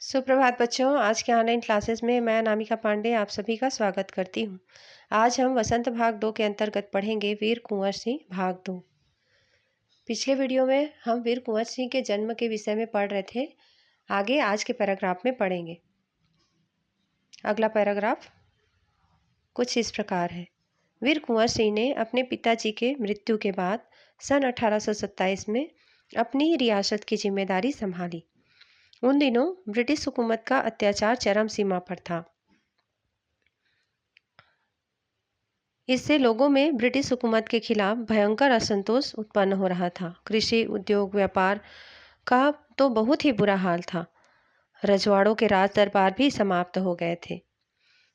सुप्रभात बच्चों। आज के ऑनलाइन क्लासेस में मैं अनामिका पांडे आप सभी का स्वागत करती हूँ। आज हम वसंत भाग 2 के अंतर्गत पढ़ेंगे वीर कुंवर सिंह भाग 2। पिछले वीडियो में हम वीर कुंवर सिंह के जन्म के विषय में पढ़ रहे थे। आगे आज के पैराग्राफ में पढ़ेंगे। अगला पैराग्राफ कुछ इस प्रकार है। वीर कुंवर सिंह ने अपने पिताजी के मृत्यु के बाद सन 1827 में अपनी रियासत की जिम्मेदारी संभाली। उन दिनों ब्रिटिश हुकूमत का अत्याचार चरम सीमा पर था। इससे लोगों में ब्रिटिश हुकूमत के खिलाफ भयंकर असंतोष उत्पन्न हो रहा था। कृषि, उद्योग, व्यापार का तो बहुत ही बुरा हाल था। रजवाड़ों के राज दरबार भी समाप्त हो गए थे।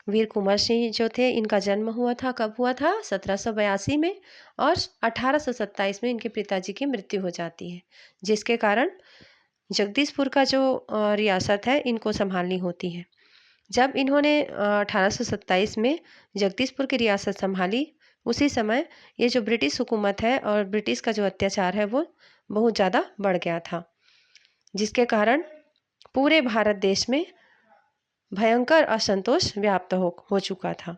वीर कुंवर सिंह जो थे, इनका जन्म हुआ था, कब हुआ था? 1782 में, और 1827 में इनके पिताजी की मृत्यु हो जाती है, जिसके कारण जगदीशपुर का जो रियासत है इनको संभालनी होती है। जब इन्होंने 1827 में जगदीशपुर की रियासत संभाली, उसी समय ये जो ब्रिटिश हुकूमत है और ब्रिटिश का जो अत्याचार है वो बहुत ज़्यादा बढ़ गया था, जिसके कारण पूरे भारत देश में भयंकर असंतोष व्याप्त हो चुका था।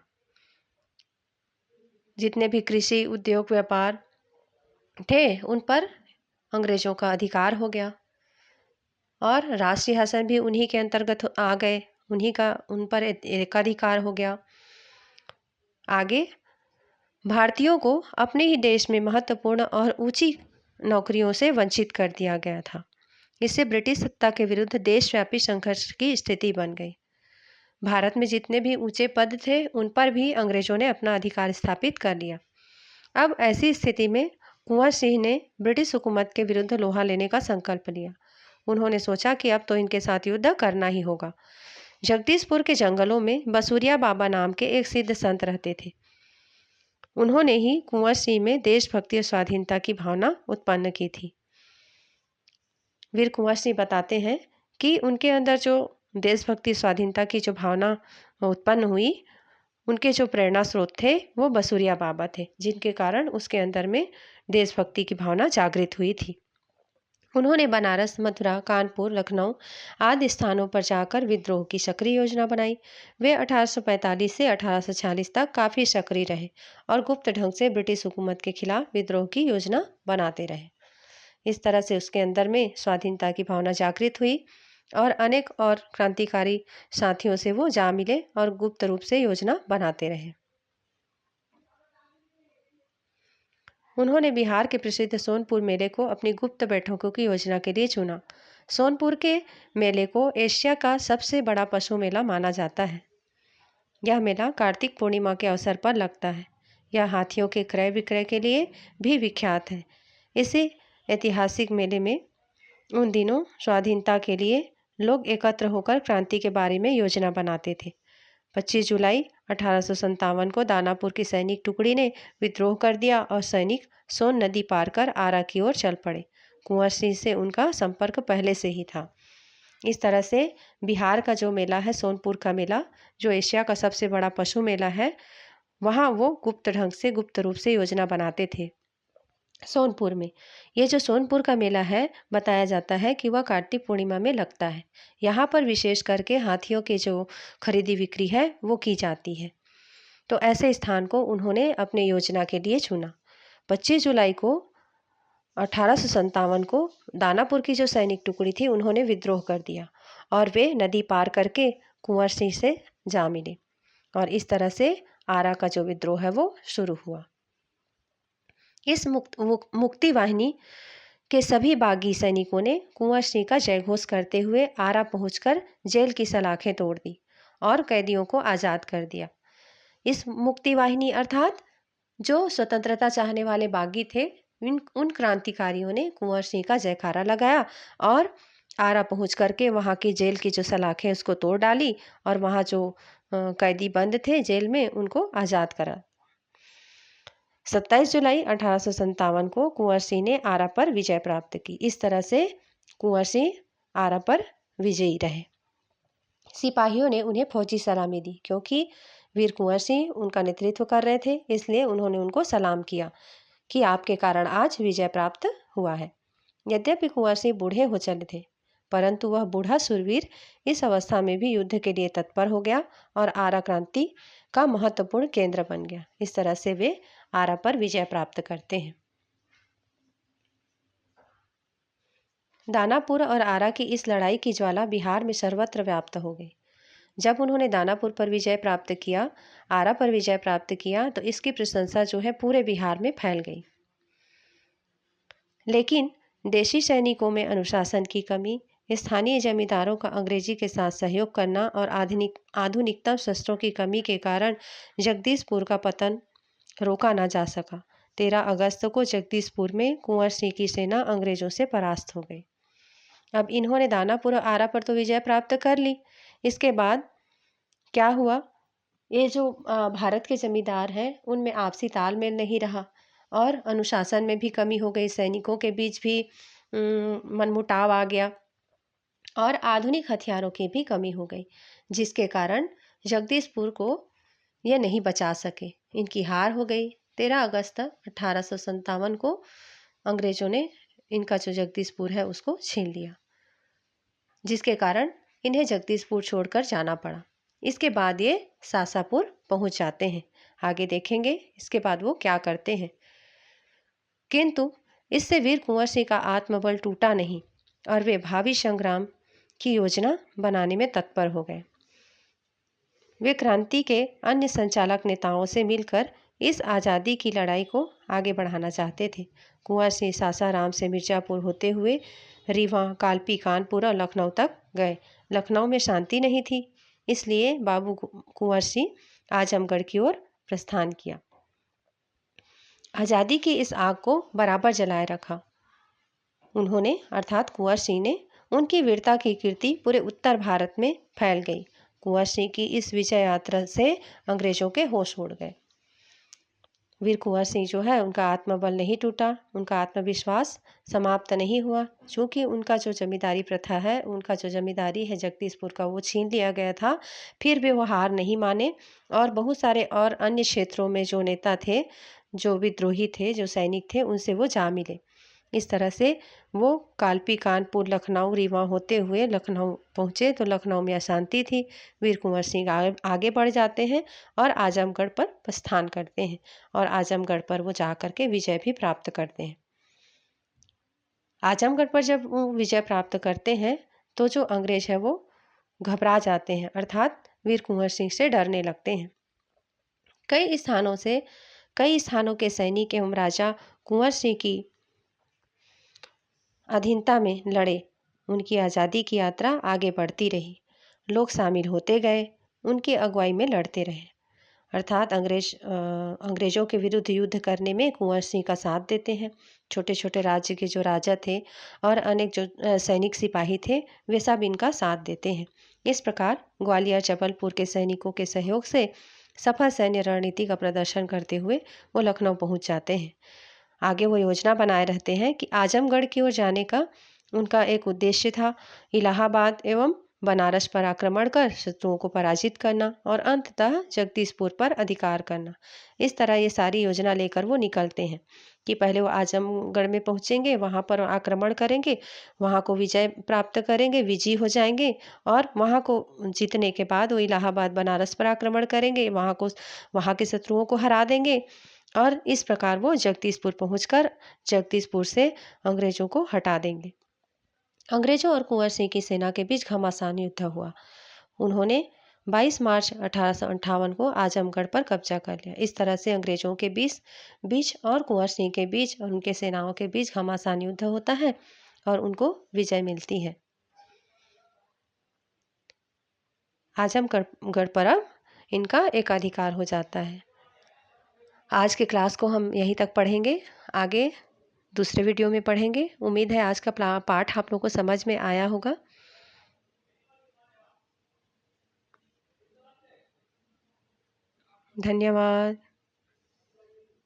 जितने भी कृषि, उद्योग, व्यापार थे उन पर अंग्रेजों का अधिकार हो गया और राष्ट्रीय शासन भी उन्हीं के अंतर्गत आ गए। उन पर एकाधिकार हो गया। आगे भारतीयों को अपने ही देश में महत्वपूर्ण और ऊंची नौकरियों से वंचित कर दिया गया था। इससे ब्रिटिश सत्ता के विरुद्ध देशव्यापी संघर्ष की स्थिति बन गई। भारत में जितने भी ऊंचे पद थे उन पर भी अंग्रेजों ने अपना अधिकार स्थापित कर लिया। अब ऐसी स्थिति में कुंवर सिंह ने ब्रिटिश हुकूमत के विरुद्ध लोहा लेने का संकल्प लिया। उन्होंने सोचा कि अब तो इनके साथ युद्ध करना ही होगा। जगदीशपुर के जंगलों में बसूरिया बाबा नाम के एक सिद्ध संत रहते थे। उन्होंने ही कुंवर सिंह में देशभक्ति और स्वाधीनता की भावना उत्पन्न की थी। वीर कुंवर सिंह बताते हैं कि उनके अंदर जो देशभक्ति, स्वाधीनता की जो भावना उत्पन्न हुई, उनके जो प्रेरणा स्रोत थे वो बसूरिया बाबा थे, जिनके कारण उसके अंदर में देशभक्ति की भावना जागृत हुई थी। उन्होंने बनारस, मथुरा, कानपुर, लखनऊ आदि स्थानों पर जाकर विद्रोह की सक्रिय योजना बनाई। वे 1845 से 1840 तक काफ़ी सक्रिय रहे और गुप्त ढंग से ब्रिटिश हुकूमत के खिलाफ विद्रोह की योजना बनाते रहे। इस तरह से उसके अंदर में स्वाधीनता की भावना जागृत हुई और अनेक और क्रांतिकारी साथियों से वो जा मिले और गुप्त रूप से योजना बनाते रहे। उन्होंने बिहार के प्रसिद्ध सोनपुर मेले को अपनी गुप्त बैठकों की योजना के लिए चुना। सोनपुर के मेले को एशिया का सबसे बड़ा पशु मेला माना जाता है। यह मेला कार्तिक पूर्णिमा के अवसर पर लगता है। यह हाथियों के क्रय विक्रय के लिए भी विख्यात है। इसी ऐतिहासिक मेले में उन दिनों स्वाधीनता के लिए लोग एकत्र होकर क्रांति के बारे में योजना बनाते थे। 25 जुलाई 1857 को दानापुर की सैनिक टुकड़ी ने विद्रोह कर दिया और सैनिक सोन नदी पार कर आरा की ओर चल पड़े। कुंवर सिंह से उनका संपर्क पहले से ही था। इस तरह से बिहार का जो मेला है, सोनपुर का मेला, जो एशिया का सबसे बड़ा पशु मेला है, वहाँ वो गुप्त रूप से योजना बनाते थे। सोनपुर में ये जो सोनपुर का मेला है, बताया जाता है कि वह कार्तिक पूर्णिमा में लगता है। यहाँ पर विशेष करके हाथियों के जो खरीदी बिक्री है वो की जाती है। तो ऐसे स्थान को उन्होंने अपने योजना के लिए चुना। 25 जुलाई को 1857 को दानापुर की जो सैनिक टुकड़ी थी उन्होंने विद्रोह कर दिया और वे नदी पार करके कुंवर सिंह से जा मिले और इस तरह से आरा का जो विद्रोह है वो शुरू हुआ। इस मुक्ति वाहिनी के सभी बागी सैनिकों ने कुंवर सिंह का जयघोष करते हुए आरा पहुंचकर जेल की सलाखें तोड़ दी और कैदियों को आज़ाद कर दिया। इस मुक्ति वाहिनी अर्थात जो स्वतंत्रता चाहने वाले बागी थे, उन क्रांतिकारियों ने कुंवर सिंह का जयकारा लगाया और आरा पहुंच करके वहाँ की जेल की जो सलाखें उसको तोड़ डाली और वहाँ जो कैदी बंद थे जेल में उनको आज़ाद करा। 27 जुलाई 1857 को कुंवर सिंह ने आरा पर विजय प्राप्त की। इस तरह से कुंवर सिंह आरा पर विजयी रहे। सिपाहियों ने उन्हें फौजी सलामी दी क्योंकि वीर कुंवर सिंह उनका नेतृत्व कर रहे थे, इसलिए उन्होंने उनको सलाम किया कि आपके कारण आज विजय प्राप्त हुआ है। यद्यपि कुंवर सिंह बूढ़े हो चले थे, परंतु वह बूढ़ा शूरवीर इस अवस्था में भी युद्ध के लिए तत्पर हो गया और आरा क्रांति का महत्वपूर्ण केंद्र बन गया। इस तरह से वे आरा पर विजय प्राप्त करते हैं। दानापुर और आरा की इस लड़ाई की ज्वाला बिहार में सर्वत्र व्याप्त हो गई। जब उन्होंने दानापुर पर विजय प्राप्त किया, आरा पर विजय प्राप्त किया, तो इसकी प्रशंसा जो है पूरे बिहार में फैल गई। लेकिन देशी सैनिकों में अनुशासन की कमी, स्थानीय जमींदारों का अंग्रेजी के साथ सहयोग करना और आधुनिकतम शस्त्रों की कमी के कारण जगदीशपुर का पतन रोका ना जा सका। 13 अगस्त को जगदीशपुर में कुंवर सिंह की सेना अंग्रेजों से परास्त हो गई। अब इन्होंने दानापुर और आरा पर तो विजय प्राप्त कर ली। इसके बाद क्या हुआ, ये जो भारत के जमींदार हैं उनमें आपसी तालमेल नहीं रहा और अनुशासन में भी कमी हो गई, सैनिकों के बीच भी मनमुटाव आ गया और आधुनिक हथियारों की भी कमी हो गई, जिसके कारण जगदीशपुर को ये नहीं बचा सके, इनकी हार हो गई। 13 अगस्त 1857 को अंग्रेजों ने इनका जो जगदीशपुर है उसको छीन लिया, जिसके कारण इन्हें जगदीशपुर छोड़कर जाना पड़ा। इसके बाद ये सासापुर पहुंच जाते हैं। आगे देखेंगे इसके बाद वो क्या करते हैं। किंतु इससे वीर कुंवर सिंह का आत्मबल टूटा नहीं और वे भावी संग्राम की योजना बनाने में तत्पर हो गए। वे क्रांति के अन्य संचालक नेताओं से मिलकर इस आज़ादी की लड़ाई को आगे बढ़ाना चाहते थे। कुंवर सिंह सासाराम से मिर्जापुर होते हुए रीवा, कालपी, कानपुर और लखनऊ तक गए। लखनऊ में शांति नहीं थी, इसलिए बाबू कुंवर सिंह आजमगढ़ की ओर प्रस्थान किया। आज़ादी की इस आग को बराबर जलाए रखा उन्होंने, अर्थात कुंवर सिंह ने। उनकी वीरता की कीर्ति पूरे उत्तर भारत में फैल गई। कुंवर सिंह की इस विजय यात्रा से अंग्रेजों के होश उड़ गए। वीर कुंवर सिंह जो है उनका आत्मबल नहीं टूटा, उनका आत्मविश्वास समाप्त नहीं हुआ। चूँकि उनका जो जमींदारी प्रथा है, उनका जो जमींदारी है जगदीशपुर का, वो छीन लिया गया था, फिर भी वो हार नहीं माने और बहुत सारे और अन्य क्षेत्रों में जो नेता थे, जो विद्रोही थे, जो सैनिक थे, उनसे वो जा मिले। इस तरह से वो कालपी, कानपुर, लखनऊ, रीवा होते हुए लखनऊ पहुँचे तो लखनऊ में अशांति थी। वीर कुंवर सिंह आगे बढ़ जाते हैं और आजमगढ़ पर प्रस्थान करते हैं और आजमगढ़ पर वो जा कर के विजय भी प्राप्त करते हैं। आजमगढ़ पर जब वो विजय प्राप्त करते हैं तो जो अंग्रेज है वो घबरा जाते हैं, अर्थात वीर कुंवर सिंह से डरने लगते हैं। कई स्थानों के सैनिक एवं राजा कुंवर सिंह की अधीनता में लड़े। उनकी आज़ादी की यात्रा आगे बढ़ती रही। लोग शामिल होते गए, उनकी अगुवाई में लड़ते रहे, अर्थात अंग्रेजों के विरुद्ध युद्ध करने में कुंवर सिंह का साथ देते हैं। छोटे छोटे राज्य के जो राजा थे और अनेक जो सैनिक सिपाही थे, वे सब इनका साथ देते हैं। इस प्रकार ग्वालियर, जबलपुर के सैनिकों के सहयोग से सफल सैन्य रणनीति का प्रदर्शन करते हुए वो लखनऊ पहुंच जाते हैं। आगे वो योजना बनाए रहते हैं कि आजमगढ़ की ओर जाने का उनका एक उद्देश्य था, इलाहाबाद एवं बनारस पर आक्रमण कर शत्रुओं को पराजित करना और अंततः जगदीशपुर पर अधिकार करना। इस तरह ये सारी योजना लेकर वो निकलते हैं कि पहले वो आजमगढ़ में पहुंचेंगे, वहां पर आक्रमण करेंगे, वहां को विजय प्राप्त करेंगे, विजयी हो जाएंगे और वहां को जीतने के बाद वो इलाहाबाद, बनारस पर आक्रमण करेंगे, वहां के शत्रुओं को हरा देंगे और इस प्रकार वो जगदीशपुर पहुंचकर जगदीशपुर से अंग्रेजों को हटा देंगे। अंग्रेजों और कुंवर सिंह की सेना के बीच घमासान युद्ध हुआ। उन्होंने 22 मार्च 1858 को आजमगढ़ पर कब्जा कर लिया। इस तरह से अंग्रेजों के बीच और कुंवर सिंह के बीच और उनके सेनाओं के बीच घमासान युद्ध होता है और उनको विजय मिलती है। आजमगढ़ पर अब इनका एकाधिकार हो जाता है। आज के क्लास को हम यहीं तक पढ़ेंगे, आगे दूसरे वीडियो में पढ़ेंगे। उम्मीद है आज का पाठ आप लोगों को समझ में आया होगा। धन्यवाद।